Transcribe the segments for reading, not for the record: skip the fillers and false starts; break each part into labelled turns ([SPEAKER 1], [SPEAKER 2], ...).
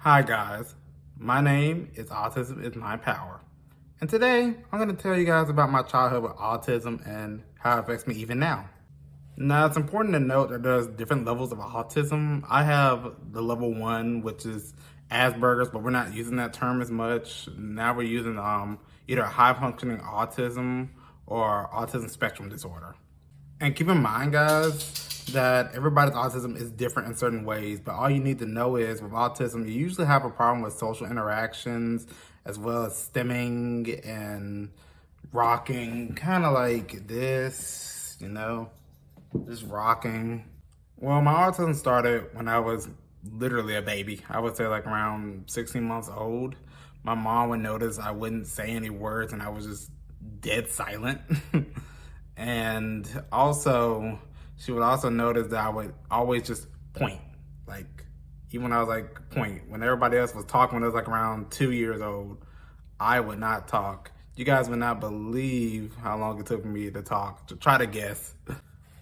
[SPEAKER 1] Hi guys, my name is Autism is My Power. And today I'm going to tell you guys about my childhood with autism and how it affects me even now. Now it's important to note that there's different levels of autism. I have the level 1, which is Asperger's, but we're not using that term as much. Now we're using either high functioning autism or autism spectrum disorder. And keep in mind, guys, that everybody's autism is different in certain ways, but all you need to know is with autism, you usually have a problem with social interactions as well as stimming and rocking, kind of like this, just rocking. Well, my autism started when I was literally a baby. I would say like around 16 months old. My mom would notice I wouldn't say any words and I was just dead silent. And also, she would also notice that I would always just point. Like, even when I was like, point. When everybody else was talking when I was like around 2 years old, I would not talk. You guys would not believe how long it took me to talk. To try to guess.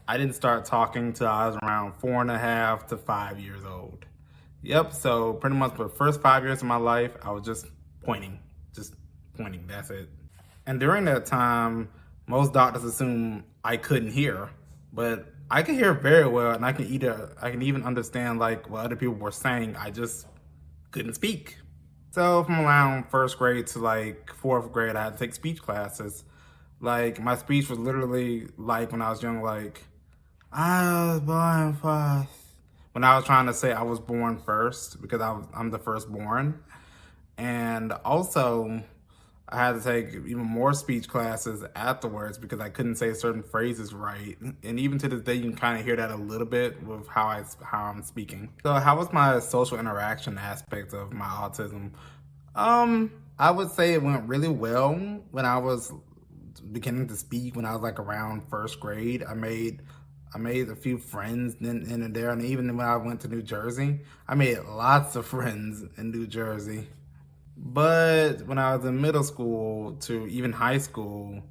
[SPEAKER 1] I didn't start talking till I was around 4.5 to 5 years old. Yep, so pretty much for the first 5 years of my life, I was just pointing. Just pointing, that's it. And during that time, most doctors assume I couldn't hear, but I can hear very well, and I can even understand like what other people were saying. I just couldn't speak. So from around first grade to like fourth grade, I had to take speech classes. Like my speech was literally like when I was young, like I was born first. When I was trying to say I was born first because I'm the firstborn, and also I had to take even more speech classes afterwards because I couldn't say certain phrases right. And even to this day, you can kind of hear that a little bit with how I'm speaking. So how was my social interaction aspect of my autism? I would say it went really well when I was beginning to speak when I was like around first grade. I made a few friends in and there, and even when I went to New Jersey, I made lots of friends in New Jersey. But when I was in middle school to even high school,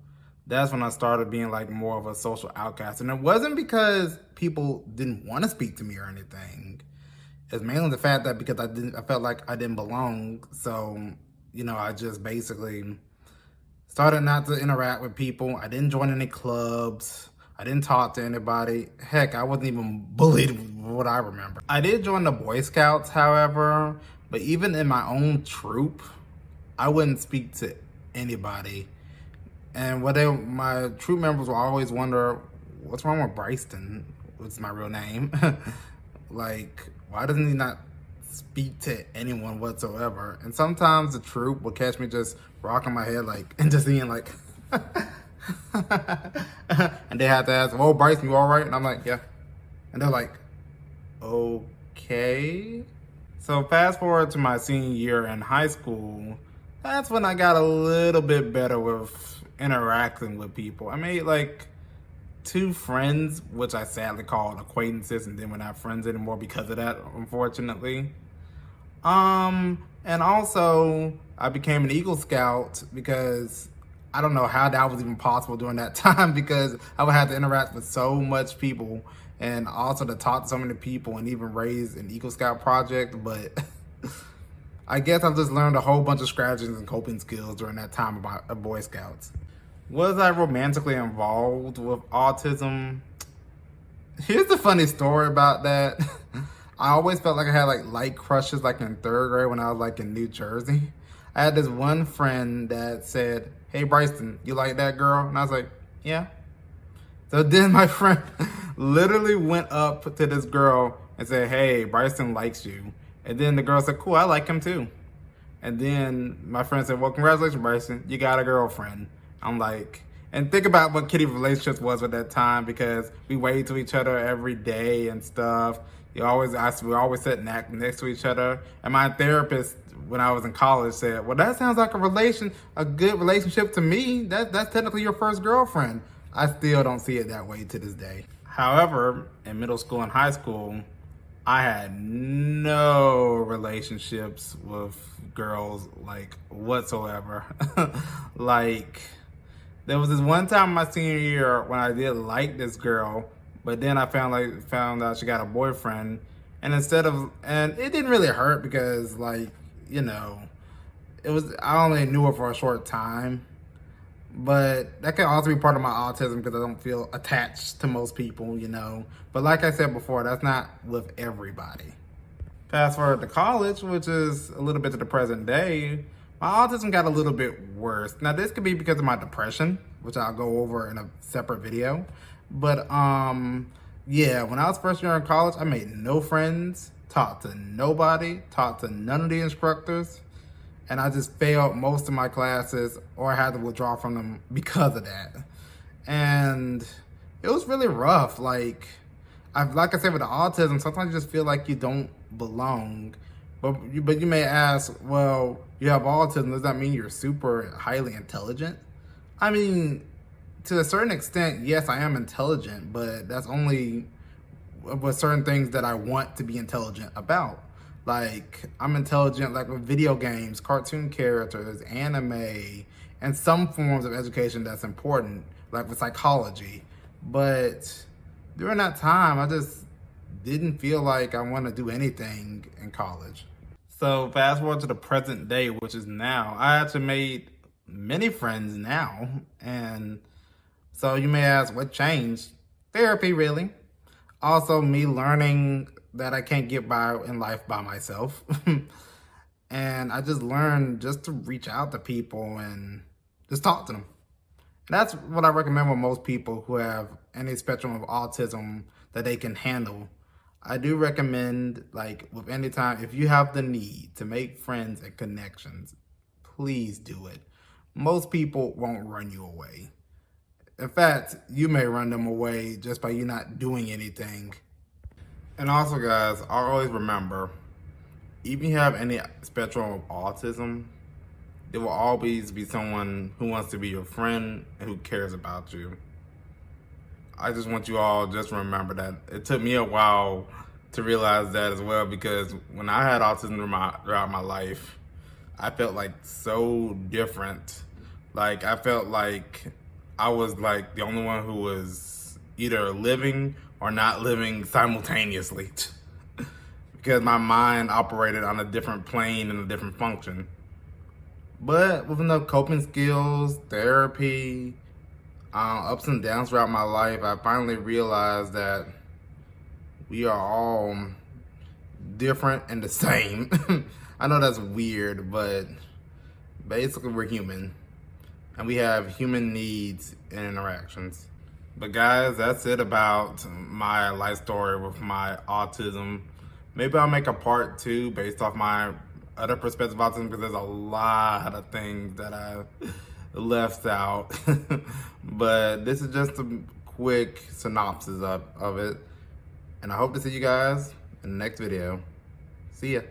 [SPEAKER 1] that's when I started being like more of a social outcast. And it wasn't because people didn't want to speak to me or anything. It's mainly the fact that because I felt like I didn't belong. So, I just basically started not to interact with people. I didn't join any clubs. I didn't talk to anybody. Heck, I wasn't even bullied, what I remember. I did join the Boy Scouts, however, but even in my own troop, I wouldn't speak to anybody. And my troop members will always wonder, what's wrong with Bryson? What's my real name? Like, why doesn't he not speak to anyone whatsoever? And sometimes the troop will catch me just rocking my head like, and just being like, and they have to ask, "Oh, Bryson, you all right?" And I'm like, "Yeah." And they're like, "Okay." So fast forward to my senior year in high school, that's when I got a little bit better with interacting with people. I made like 2 friends, which I sadly called acquaintances, and then we're not friends anymore because of that, unfortunately. And also I became an Eagle Scout because I don't know how that was even possible during that time because I would have to interact with so much people and also to talk to so many people and even raise an Eagle Scout project. But I guess I just learned a whole bunch of strategies and coping skills during that time about Boy Scouts. Was I romantically involved with autism? Here's the funny story about that. I always felt like I had like light crushes like in 3rd grade when I was like in New Jersey. I had this one friend that said, "Hey Bryson, you like that girl?" And I was like, "Yeah." So then my friend literally went up to this girl and said, "Hey, Bryson likes you." And then the girl said, "Cool, I like him too." And then my friend said, "Well, congratulations, Bryson, you got a girlfriend." I'm like, and think about what Kitty relationships was at that time because we waved to each other every day and stuff. We always sat next to each other. And my therapist, when I was in college, said, "Well, that sounds like a good relationship to me. That's technically your first girlfriend." I still don't see it that way to this day. However, in middle school and high school, I had no relationships with girls like whatsoever. Like, there was this one time in my senior year when I did like this girl, but then I found out she got a boyfriend, And and it didn't really hurt because, like, you know, I only knew it for a short time. But that can also be part of my autism because I don't feel attached to most people. But like I said before, that's not with everybody. Fast forward to college, which is a little bit to the present day, my autism got a little bit worse. Now, this could be because of my depression, which I'll go over in a separate video. But yeah, when I was first year in college, I made no friends, talked to nobody, talked to none of the instructors, and I just failed most of my classes or I had to withdraw from them because of that. And it was really rough. Like I said, with the autism, sometimes you just feel like you don't belong. But you may ask, well, you have autism, does that mean you're super highly intelligent? I mean, to a certain extent, yes, I am intelligent, but that's only with certain things that I want to be intelligent about. Like, I'm intelligent like with video games, cartoon characters, anime, and some forms of education that's important, like with psychology. But during that time, I just didn't feel like I want to do anything in college. So fast forward to the present day, which is now. I actually made many friends now. And so you may ask, what changed? Therapy, really. Also, me learning that I can't get by in life by myself. And I just learned just to reach out to people and just talk to them. That's what I recommend with most people who have any spectrum of autism that they can handle. I do recommend, like, with any time, if you have the need to make friends and connections, please do it. Most people won't run you away. In fact, you may run them away just by you not doing anything. And also, guys, I always remember, even if you have any spectrum of autism, there will always be someone who wants to be your friend and who cares about you. I just want you all just to remember that. It took me a while to realize that as well, because when I had autism throughout my life, I felt like so different. Like, I felt like I was like the only one who was either living or not living simultaneously because my mind operated on a different plane and a different function. But with enough coping skills, therapy, ups and downs throughout my life, I finally realized that we are all different and the same. I know that's weird, but basically we're human and we have human needs and interactions. But guys, that's it about my life story with my autism. Maybe I'll make a part 2 based off my other perspective of autism, because there's a lot of things that I left out. But this is just a quick synopsis of it. And I hope to see you guys in the next video. See ya.